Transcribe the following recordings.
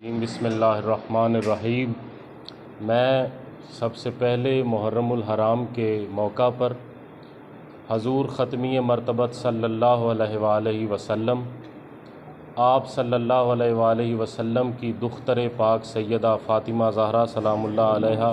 बिस्मिल्लाहिर्रहमानिर्रहीम। मैं सबसे पहले मुहर्रमुल हराम के मौका पर हजूर ख़त्मी मरतबत सल्लल्लाहु अलैहि वसल्लम, आप सल्लल्लाहु अलैहि वसल्लम की दुख्तर पाक सैयदा फ़ातिमा ज़हरा सलामुल्लाह अलैहा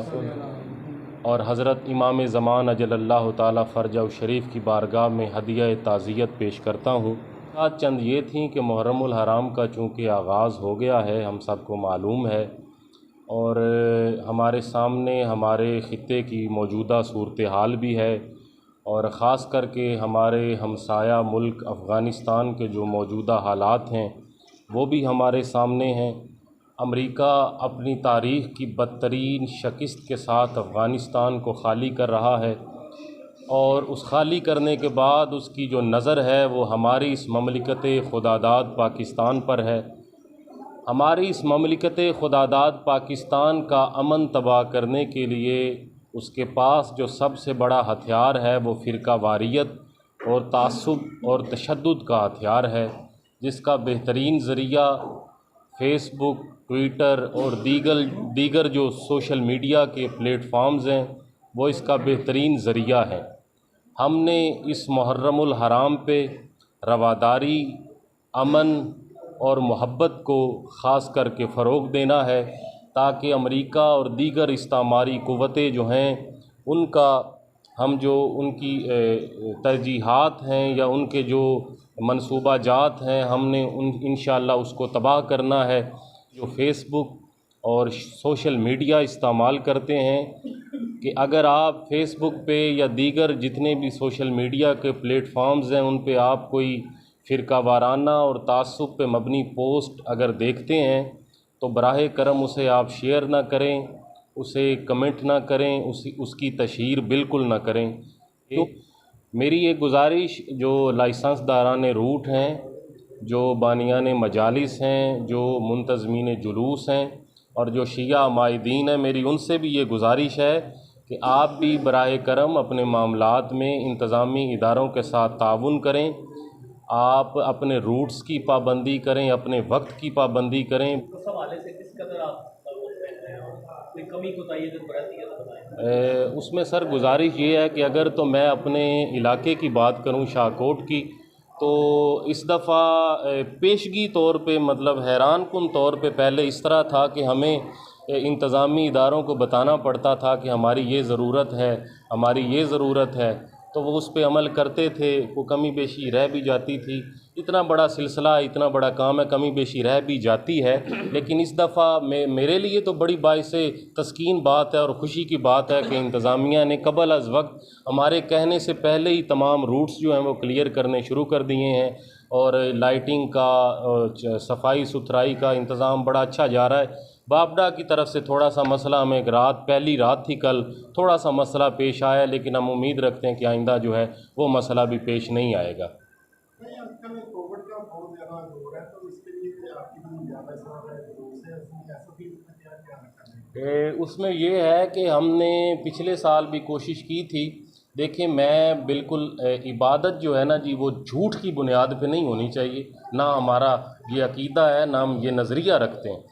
और हज़रत इमाम ज़मान अजलल्लाहु ताला फ़रजा शरीफ़ की बारगाह में हदिया ताज़ियत पेश करता हूँ। बात चंद ये थी कि मुहर्रमुल हराम का चूँकि आगाज़ हो गया है, हम सबको मालूम है, और हमारे सामने हमारे ख़ित्ते की मौजूदा सूरत हाल भी है, और ख़ास करके हमारे हमसाया मुल्क अफ़ग़ानिस्तान के जो मौजूदा हालात हैं वो भी हमारे सामने हैं। अमेरिका अपनी तारीख़ की बदतरीन शिकस्त के साथ अफ़ग़ानिस्तान को ख़ाली कर रहा है, और उस खाली करने के बाद उसकी जो नज़र है वो हमारी इस ममलिकत खुदादाद पाकिस्तान पर है। हमारी इस ममलिकत खुदादाद पाकिस्तान का अमन तबाह करने के लिए उसके पास जो सबसे बड़ा हथियार है वो फ़िरका वारियत और तासुब और तशद्दुद का हथियार है, जिसका बेहतरीन ज़रिया फ़ेसबुक, ट्विटर और दीगर जो सोशल मीडिया के प्लेटफॉर्म्स हैं वो इसका बेहतरीन ज़रिया है। हमने इस मुहर्रमुल हराम पे रवादारी, अमन और मोहब्बत को ख़ास करके फ़रोग़ देना है, ताकि अमेरिका और दीगर इस्तामारी क़ुव्वतें जो हैं उनका हम जो उनकी तरजीहात हैं या उनके जो मंसूबा जात हैं हमने इंशाअल्लाह उसको तबाह करना है। जो फ़ेसबुक और सोशल मीडिया इस्तेमाल करते हैं कि अगर आप फ़ेसबुक पे या दीगर जितने भी सोशल मीडिया के प्लेटफॉर्म्स हैं उन पे आप कोई फ़िरका वाराना और तासुब पे मबनी पोस्ट अगर देखते हैं तो बराह करम उसे आप शेयर ना करें, उसे कमेंट ना करें, उसकी तशहीर बिल्कुल ना करें। तो मेरी एक गुजारिश जो लाइसेंस दारान रूट हैं, जो बानियान मजालिस हैं, जो मुंतज़मीन जुलूस हैं और जो शिया माहिदीन हैं, मेरी उनसे भी ये गुजारिश है कि आप भी बराह करम अपने मामलात में इंतज़ामी इदारों के साथ ताउन करें। आप अपने रूट्स की पाबंदी करें, अपने वक्त की पाबंदी करें। उस हवाले से किस कदर आप कोई कमी कोताही अगर बरती है तो बताएं। उसमें सर गुजारिश ये है कि अगर तो मैं अपने इलाके की बात करूं, शाहकोट की, तो इस दफ़ा पेशगी तौर पे मतलब हैरान कुन तौर पे पहले इस तरह था कि हमें इंतज़ामी इदारों को बताना पड़ता था कि हमारी ये ज़रूरत है, हमारी ये ज़रूरत है, तो वो उस पे अमल करते थे। वो कमी बेशी रह भी जाती थी, इतना बड़ा सिलसिला, इतना बड़ा काम है, कमी बेशी रह भी जाती है। लेकिन इस दफ़ा मेरे लिए तो बड़ी बाइसे तस्कीन बात है और ख़ुशी की बात है कि इंतज़ामिया ने कबल अज़ वक्त हमारे कहने से पहले ही तमाम रूट्स जो हैं वो क्लियर करने शुरू कर दिए हैं, और लाइटिंग का, सफाई सुथराई का इंतज़ाम बड़ा अच्छा जा रहा है। बापडा की तरफ से थोड़ा सा मसला, हमें पहली रात थी कल, थोड़ा सा मसला पेश आया, लेकिन हम उम्मीद रखते हैं कि आइंदा जो है वो मसला भी पेश नहीं आएगा। उसमें ये है कि हमने पिछले साल भी कोशिश की थी। देखिए, मैं बिल्कुल इबादत जो है ना जी वो झूठ की बुनियाद पे नहीं होनी चाहिए, ना हमारा ये अकीदा है, ना हम ये नज़रिया रखते हैं।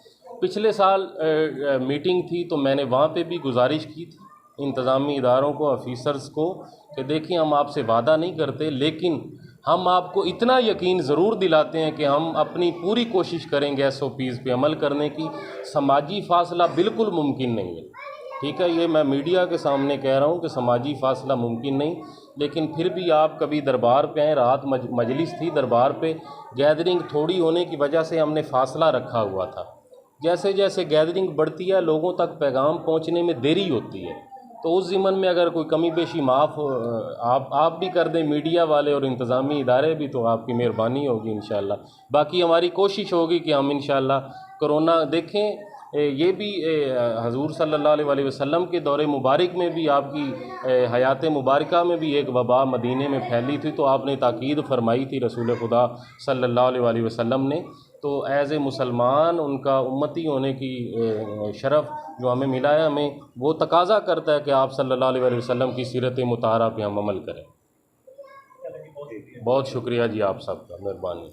पिछले साल मीटिंग थी तो मैंने वहाँ पे भी गुजारिश की थी इंतज़ामी इदारों को, ऑफिसर्स को, कि देखिए हम आपसे वादा नहीं करते, लेकिन हम आपको इतना यकीन ज़रूर दिलाते हैं कि हम अपनी पूरी कोशिश करेंगे SOPs पे अमल करने की। समाजी फ़ासला बिल्कुल मुमकिन नहीं है, ठीक है, ये मैं मीडिया के सामने कह रहा हूँ कि समाजी फ़ासला मुमकिन नहीं, लेकिन फिर भी आप कभी दरबार पे आएँ। रात मजलिस थी दरबार पे, गैदरिंग थोड़ी होने की वजह से हमने फ़ासला रखा हुआ था। जैसे जैसे गैदरिंग बढ़ती है लोगों तक पैगाम पहुंचने में देरी होती है, तो उस ज़िमन में अगर कोई कमी बेशी माफ़ आप भी कर दें, मीडिया वाले और इंतज़ामी इदारे भी, तो आपकी मेहरबानी होगी इंशाअल्लाह। बाकी हमारी कोशिश होगी कि हम इंशाअल्लाह कोरोना देखें, ये भी हजूर सल्लल्लाहु अलैहि वसल्लम के दौरे मुबारक में भी, आपकी हयात मुबारका में भी एक वबा मदीने में फैली थी, तो आपने ताकीद फरमाई थी रसूल खुदा सल्लल्लाहु अलैहि वसल्लम ने। तो एज़ ए मुसलमान उनका उम्मती होने की शरफ़ जो हमें मिला है, हमें वो तकाज़ा करता है कि आप सल्लल्लाहु अलैहि वसल्लम की सीरत मुताहरा पे हम अमल करें। बहुत शुक्रिया जी आप सबका, मेहरबानी।